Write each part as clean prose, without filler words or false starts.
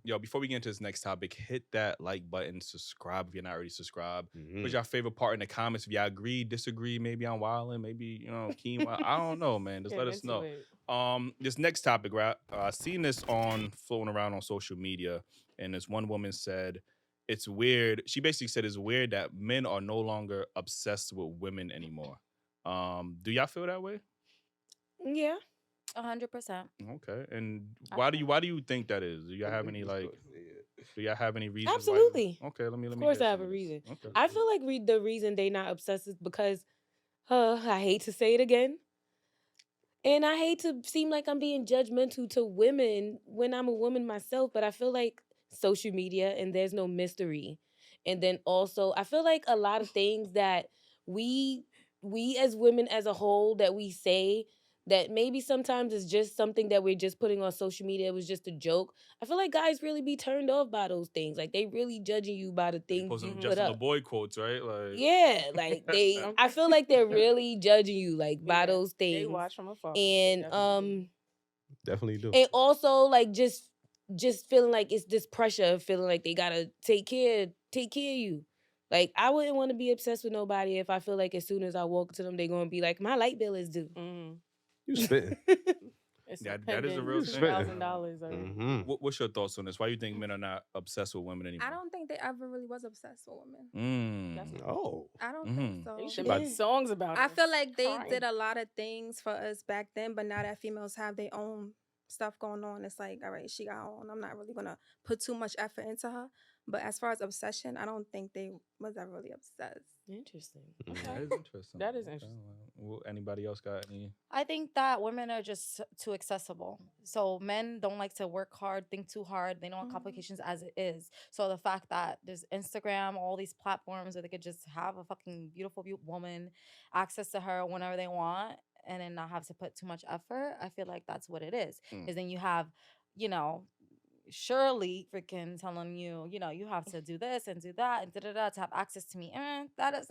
Yo, before we get into this next topic, hit that like button, subscribe if you're not already subscribed. What's Mm-hmm. your favorite part in the comments? If y'all agree, disagree, maybe I'm wilding, maybe Keem. I don't know, man. Just Get let us into know. it. This next topic, right? Seen this on floating around on social media, and this one woman said it's weird. She basically said it's weird that men are no longer obsessed with women anymore. Do y'all feel that way? Yeah. 100%. Okay, and I why do feel you that. why do you think that is? Do y'all have any like? Do y'all have any reasons why? Absolutely. Okay, let Of me course, hear I have some a of this. reason. Okay. I feel like the reason they not obsessed is because, I hate to say it again, and I hate to seem like I'm being judgmental to women when I'm a woman myself, but I feel like social media and there's no mystery. And then also, I feel like a lot of things that we we as women as a whole that we say that maybe sometimes it's just something that we're just putting on social media. It was just a joke. I feel like guys really be turned off by those things. Like they really judging you by the things Post you some put Justin up. LeBoy quotes, right? Like, Yeah, like I feel like they're really judging you like by Yeah, those They things. watch from afar. And Definitely do. and also like just feeling like it's this pressure of feeling like they gotta take care of you. Like I wouldn't want to be obsessed with nobody if I feel like as soon as I walk to them, they're gonna be like, my light bill is due. Mm-hmm. You spitting. It's that is a real thing. $2,000 already. Mm-hmm. What's your thoughts on this? Why do you think men are not obsessed with women anymore? I don't think they ever really was obsessed with women. That's Oh. I don't Mhm. think They so. should Yeah. make songs about it. I feel like they Crying. did a lot of things for us back then, but now that females have their own stuff going on, it's like, all right, she got her own. I'm not really gonna put too much effort into her. But as far as obsession, I don't think they was ever really obsessed. Interesting. That Okay. is interesting. That is Okay, interesting. well, anybody else got any? I think that women are just too accessible. So men don't like to work hard, think too hard. They don't want complications as it is. So the fact that there's Instagram, all these platforms where they could just have a fucking beautiful woman, access to her whenever they want, and then not have to put too much effort, I feel like that's what it is. Because then you have, you know, Shirley freaking telling you, you have to do this and do that and da da da to have access to me. That is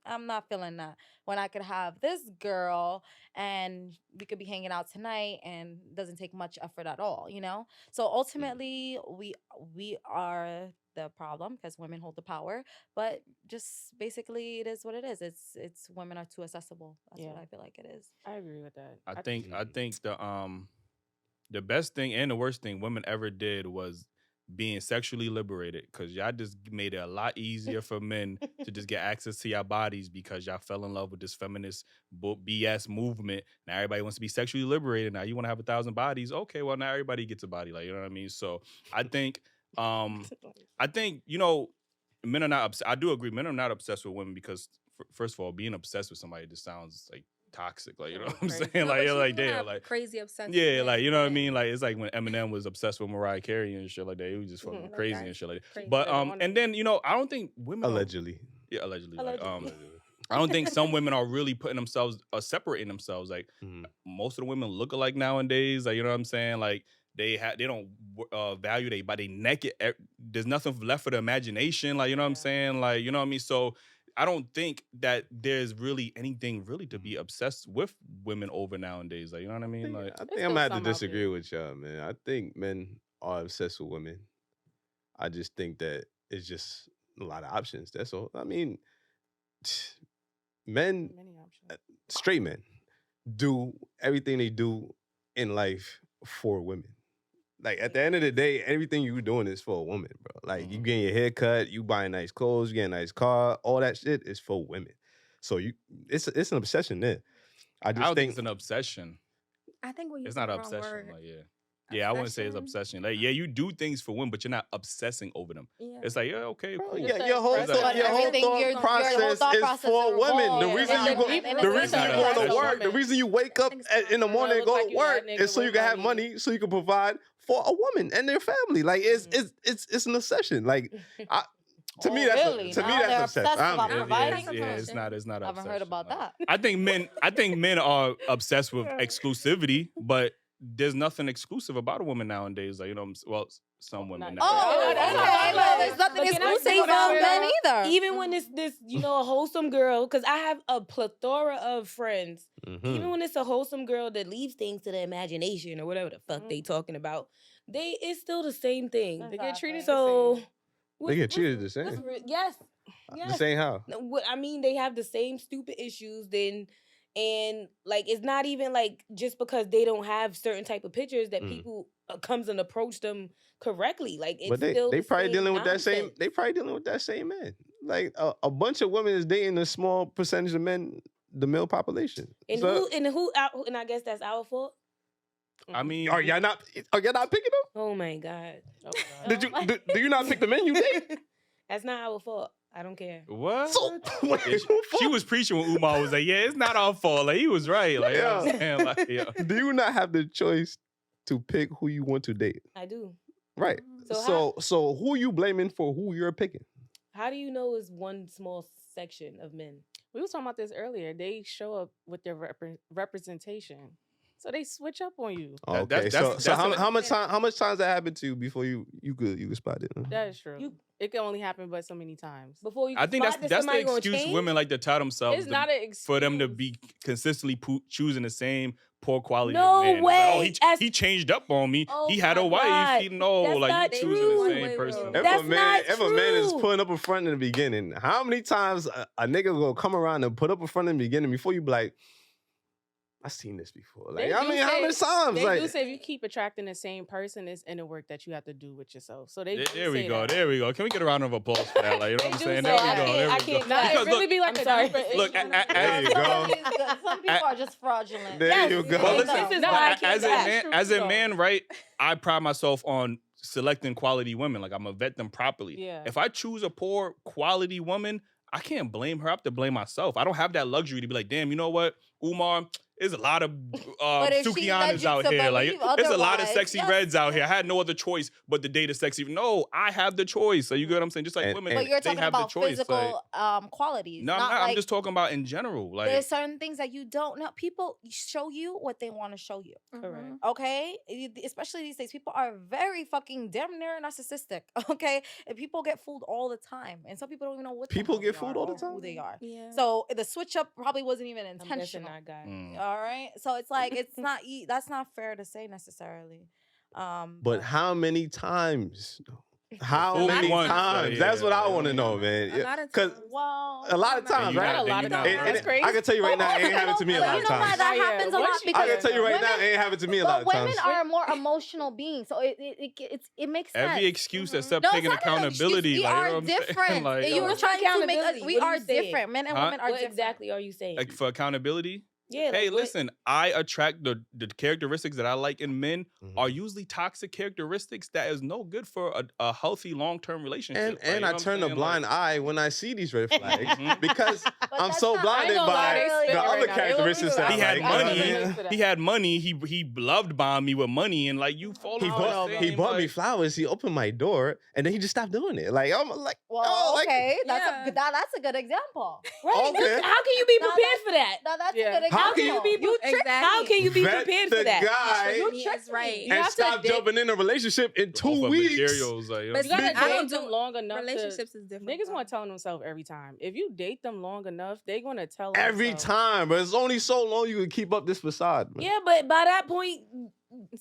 I'm not feeling that. When I could have this girl and we could be hanging out tonight and doesn't take much effort at all. So ultimately, we are the problem because women hold the power. But just basically, it is what it is. It's women are too accessible. That's what Yeah. I feel like it is. I agree with that. I think the best thing and the worst thing women ever did was being sexually liberated, because y'all just made it a lot easier for men to just get access to your bodies because y'all fell in love with this feminist BS movement. Now everybody wants to be sexually liberated. Now you want to have 1,000 bodies. Okay, well now everybody gets a body. Like, you know what I mean? So I think men are not I do agree, men are not obsessed with women because first of all, being obsessed with somebody just sounds like toxic. Like, you know what I'm saying? No, Like, but you're you like, can damn, have like crazy obsession. yeah, like, you know what I mean? Like, it's like when Eminem was obsessed with Mariah Carey and shit like that. He was just fucking Like, crazy that's and shit like that. crazy. But on and then I don't think women Allegedly. yeah, allegedly. Like, Allegedly. I don't think some women are really putting themselves separating themselves. Like, Mhm. most of the women look alike nowadays. Like, you know what I'm saying? Like, they don't value they body naked. There's nothing left for the imagination. Like, you know what I'm saying? Like, you know what I mean? So I don't think that there's really anything really to be obsessed with women over nowadays. Like, you know what I mean? Like, I think There's I'm gonna have still to some out disagree there. with y'all, man. I think men are obsessed with women. I just think that it's just a lot of options. That's all. I mean, men, Many options. straight men, do everything they do in life for women. Like, at the end of the day, everything you doing is for a woman, bro. Like, you getting your hair cut, you buying nice clothes, you getting a nice car, all that shit is for women. So it's an obsession there. I I just don't think think it's an obsession. I think we use It's the not an wrong obsession. word. Like, yeah, I wouldn't say it's obsession. Like, yeah, you do things for women, but you're not obsessing over them. Yeah. It's like, yeah, okay, bro, cool. yeah, your whole It's thought, like- your whole Everything- your thought whole process thought is process for is women. The wrong. reason Yeah. you go, And the it's reason not you an go to obsession. work, the reason you wake up in the morning and look go like to you work that nigga is so you with can have money. money, so you can provide for a woman and their family. Like, it's an obsession. Like, to me, that's really? to me Now that's they're obsessed. obsessed I'm about good. providing? Yeah, it's not. It's not. I haven't heard obsession. about Like, that. I think men are obsessed with exclusivity, but there's nothing exclusive about a woman nowadays. Like, well, some women. not- nowadays. okay. Well, there's nothing But can I say exclusive about something? men either. Even when it's this, a wholesome girl, because I have a plethora of friends. Mhm. Even when it's a wholesome girl that leaves things to the imagination or whatever the fuck they talking about, it's still the same thing. They get treated So the They get treated the same. Yes. The same how? What I mean, they have the same stupid issues. And like, it's not even like just because they don't have certain type of pictures that people comes and approach them correctly. Like, it's But still they the probably same dealing with that same. nonsense. They probably dealing with that same man. Like a bunch of women is dating a small percentage of men, the male population. And So, and I guess that's our fault. I mean, are y'all not picking them? Oh my God. Oh, God. Do you not pick the men you date? That's not our fault. I don't care. what? So, Yeah, she was preaching when Umar was like, "Yeah, it's not our fault." Like, he was right. Like, you know what I'm saying? Like, yeah. do you not have the choice to pick who you want to date? I do. Right. So So who you blaming for who you're picking? How do you know it's one small section of men? We were talking about this earlier. They show up with their representation, so they switch up on you. Okay. that's So a- how much times that happened to you before you could spot it? That is true. It can only happen but so many times. Before you, I think spot that that's the somebody gonna excuse change? women like to tell themselves It's not an excuse for them to be consistently choosing the same poor quality No of man. It's way. Like, oh, he changed up on me. Oh he had a my wife. God. He know, That's like, not you choosing the true. same person. That's not if a man is true. putting up a front in the beginning, how many times a nigga will come around and put up a front in the beginning before you be like, I seen this before. Like, They I do mean, how say- many times? They Like, do say if you keep attracting the same person, it's inner work that you have to do with yourself. So they do There we say go. that. There we go. Can we get a round of applause for that? Like, you know what I'm They do saying? say There we that. go. There I we can't go. Nah, it Because really look, be like I'm a sorry. different Look, issue. there you go. Some people are just fraudulent. There you go. Well, This listen, is No, why I as can't as a act. man, True, as a though. man, right? I pride myself on selecting quality women. Like, I'm gonna vet them properly. Yeah. If I choose a poor quality woman, I can't blame her. I have to blame myself. I don't have that luxury to be like, damn, you know what, Umar? There's a lot of But if she led Sukianas you out to here. Like, believe there's a lot of otherwise, sexy yes. reds out here. I had no other choice but to date a sexy. No, I have the choice. So you get what I'm saying? Just like And- women, But you're they talking have about the choice. physical Like, qualities. no, I'm not not. like I'm just talking about in general. Like, there's certain things that you don't know. People show you what they want to show you. Correct. Okay, especially these days, people are very fucking damn near narcissistic. Okay, and people get fooled all the time, and some people don't even know what the People hell get they fooled are all the or time? Who they are. Yeah. So the switch up probably wasn't even I'm guessing intentional. not guy. All right, so it's like it's not that's not fair to say necessarily. but how many times? How Fool many once, times? yeah, That's what I yeah, want to yeah. know, man. A lot of Because times. Well, a lot of I'm not- times, you right? not- a lot you of not times. right. That's crazy. I can tell you right now, it ain't But happened to me a you lot know of why times. that Yeah, happens a once lot you because I can tell you right now, women- it ain't happened to me a lot But of women times. are more emotional beings, so it makes sense. every excuse except No, it's taking not an excuse. accountability. We like, you know are what I'm saying? different. Like, You were What's trying to make us. accountability? We What are are you saying? different. Men and Huh? women are What different. exactly are you saying? like, for accountability. Yeah. Hey, like, what- listen, I attract the characteristics that I like in men Mhm. are usually toxic characteristics that is no good for a healthy long-term relationship. And Like, you know I what I'm turn a saying? blind Like, eye when I see these red flags Mhm. because But I'm that's so not- blinded I ain't gonna lie, by they the spit other right now. They characteristics that I he like. had You know what I money. mean? He had money. He loved bombing me with money, and like you fall. He off bought, the he same, bought me like- flowers. He opened my door, and then he just stopped doing it. Like I'm like, Well, oh, like, okay, Yeah. that's a good example. Right. Okay. How can you be Now prepared for that? Now that's Yeah. a good example. How can you be Exactly. How can you be vet prepared the for that? guy You He tricked is right. me. You and have to stop date- jumping in a relationship in Off 2 of weeks? materials, like, you know But what I'm You saying? gotta I date don't them do- long enough. Relationships is different. Niggas though. want to tell themselves every time. If you date them long enough, they gonna tell Every themselves. time, but it's only so long you can keep up this facade. Man. Yeah, but by that point,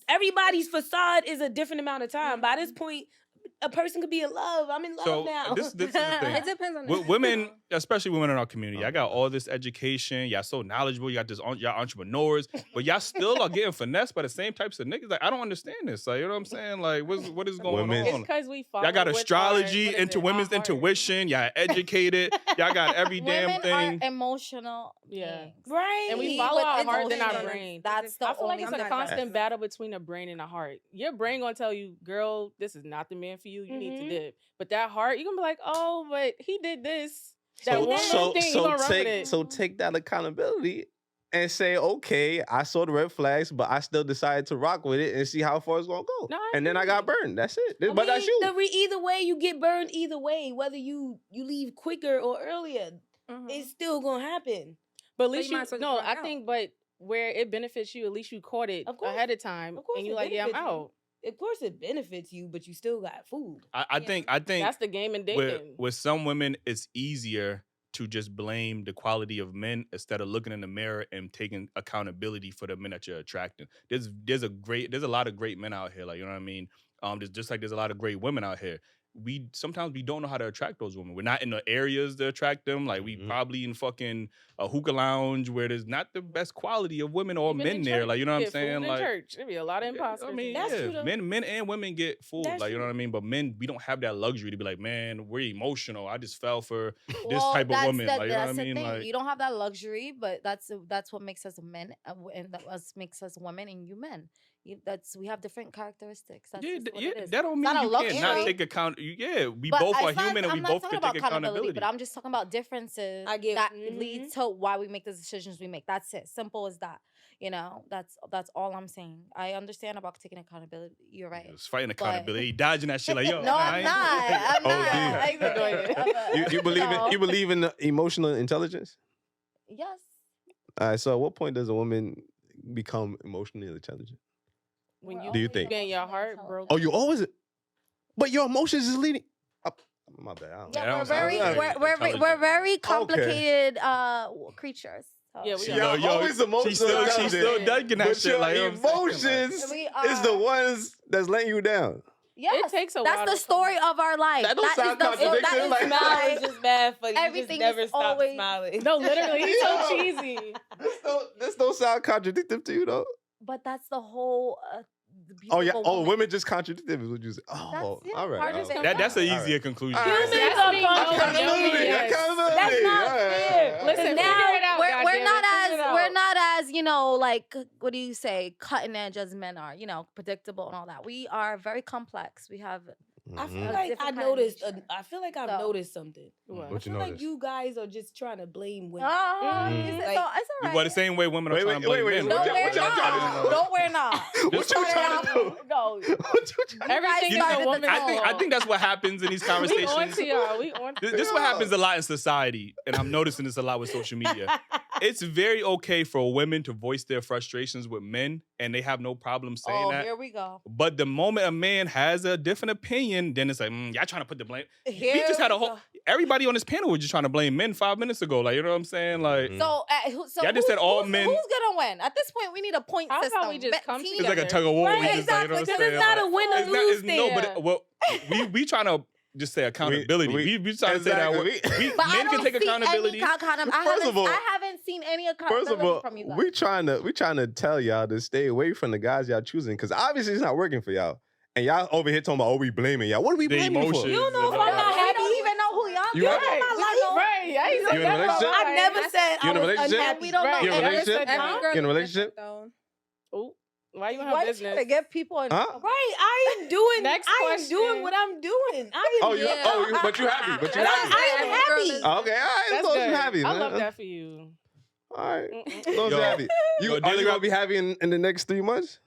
everybody's facade is a different amount of time. By this point, a person could be in love. I'm in love So now. this is the thing. It depends on the Women, especially women in our community, Oh, y'all got all this education. Y'all so knowledgeable. Y'all y'all entrepreneurs, but y'all still are getting finessed by the same types of niggas. Like, I don't understand this. Like, you know what I'm saying? Like, what is going Women- It's on? because we follow Y'all got with astrology our, what is into it, women's our heart. intuition. Y'all educated. Y'all got every damn Women thing. are emotional Yeah. beings. Right. And we Lead follow with our heart and our emotions. brain. That's the I feel like only it's I'm a not constant that. battle between a brain and a heart. Your brain gonna tell you, girl, this is not the man for you. You need to dip. But that heart, you gonna be like, oh, but he did this. That one little thing, you gonna run with it. So take that accountability and say, okay, I saw the red flags, but I still decided to rock with it and see how far it's gonna go. No, I and then I got agree. burned. That's it. I But that's mean, you. either way, you get burned either way. Whether you leave quicker or earlier, Mhm. it's still gonna happen. But at So least you you, might as well just no, rock I out. think, but where it benefits you, at least you caught it Of course. ahead of time. Of course And it you're like, yeah, I'm benefits you. out. Of course, it benefits you, but you still got food. I think That's the game in with dating. with some women, it's easier to just blame the quality of men instead of looking in the mirror and taking accountability for the men that you're attracting. There's a lot of great men out here, like, you know what I mean? There's a lot of great women out here. Sometimes we don't know how to attract those women. We're not in the areas to attract them. Like, we probably in fucking a hookah lounge where there's not the best quality of women or Even men in there. church, Like, you know what I'm get saying? fooled in Like, church. There be a lot of imposters. I mean, That's yeah, true, though. men and women get fooled. That's like, you know true. what I mean? But men, we don't have that luxury to be like, man, we're emotional. I just fell for this Well, type of that's woman. the- Like, you know what I that's the mean? thing. Like, You don't have that luxury, but that's what makes us men, and that makes us women and you men. We have different characteristics. That's just what it is. that don't It's mean not a you can't not luxury. take account. Yeah, we But both are it's not- human and we I'm not both talking can about take accountability. but I'm just talking about differences I get- that lead to why we make the decisions we make. That's it. Simple as that. You know, that's all I'm saying. I understand about taking accountability. You're right. It's fighting accountability. He dodging that shit like, yo. No, I'm not. I'm Oh, not. yeah. I ain't doing it. You believe in emotional intelligence? Yes. All right. So at what point does a woman become emotionally intelligent? When We're Do you always think? getting your heart emotionally broken. Oh, you always. But your emotions is leading. My bad. I don't know. Yeah, that we're don't sound very very we're intelligent. very complicated creatures. So. Yeah, we She are. always emotional she's still intelligent. ducking that But shit. your Like, you know what I'm saying? emotions We is the are- ones that's letting you down. Yes, takes a while that's the to story of our life. That don't sound that contradictory, is like- Smile why- is just bad for you. Everything You just never is stop always- smiling. No, literally, he's so Yo. cheesy. This don't sound contradictory to you though. But that's the whole. Oh yeah. beautiful Oh, women. women just contradictive is what you say. Oh, That's- yeah, all right. part all of right. it. That's an All easier right. conclusion. All right. Humans Yes, are we know. contradictory. Yes. Accountability. That's not All right, fair. all right. Listen, now figure it out, we're goddammit, not figure it out. we're not as like what do you say, cutting edge as men are, predictable and all that. We are very complex. We have I feel Mhm. like I different kind of noticed. nature. I feel like I've So- noticed something. What? I What you feel like noticed? you guys are just trying to blame women. Oh, Mm. it's, Like- so, it's all right. Well, the same way women are Wait, trying to blame wait, men. wait, No, what right? y'all- we're what y'all trying to not. do? No, we're not. What you trying to do? No. What you trying Everything You is guys a started woman. the I think that's what happens in these We on conversations. to y'all. We on. This is what happens a lot in society, and I'm noticing this a lot with social media. It's very okay for women to voice their frustrations with men, and they have no problem saying Oh, that. here we go. But the moment a man has a different opinion, then it's like, y'all trying to put the blame. Here We just had a we whole. go. Everybody on this panel was just trying to blame men 5 minutes ago. Like, you know what I'm saying? Like, Mhm. So, Y'all just said all men- Who's gonna win? At this point, we need a point How about system. we just come Team. it's like a together. tug of war. Right, We just like, you know what I'm exactly, saying? It's not a Like, win or it's not- lose it's- no, thing. but we trying to just say accountability. We trying to say that exactly. But I men can don't take see accountability. Any First of all- I haven't seen any First accountability of all, from you guys. we trying to tell y'all to stay away from the guys y'all choosing because obviously it's not working for y'all. And y'all over here talking about, oh, we blaming y'all. What are we The blaming you for? emotions. You don't know if and I'm all not that. We don't even know who y'all You are. happy? We don't know. Right. I ain't You said in a that about relationship? mine. I never said You I in a was relationship? unhappy. We don't know. Right. You in a Never relationship? said Every no. girl You in a is relationship? different, Ooh, why you in her Why you business? trying to get people in Huh? trouble? Right, I am doing. Next I am question. doing what I'm doing. I am. Oh, but you happy. But you That's happy. I am Every girl happy. is- Okay, all right. That's As long as good. you happy, I man. love that for you. All right. Mm-mm. As long as Yo. you happy. Yo, Are Daily you gonna Rap- be happy in the next 3 months?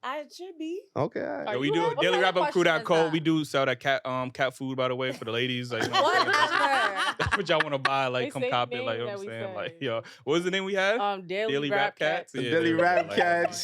I should be. Okay, all right. Are Yeah, we you do happy? What kind of question dailyrapupcrew.co. is We that? do sell that cat food, by the way, for the ladies. Like, you know what I'm saying? Whatever. That's what y'all want to buy. Like, They come say cop it. name Like, you know that what I'm we saying? say. Like, yo, what was the name we had? Daily Daily Rap Rap Cats. Cats. Yeah, Daily Daily Rap Rap Cats.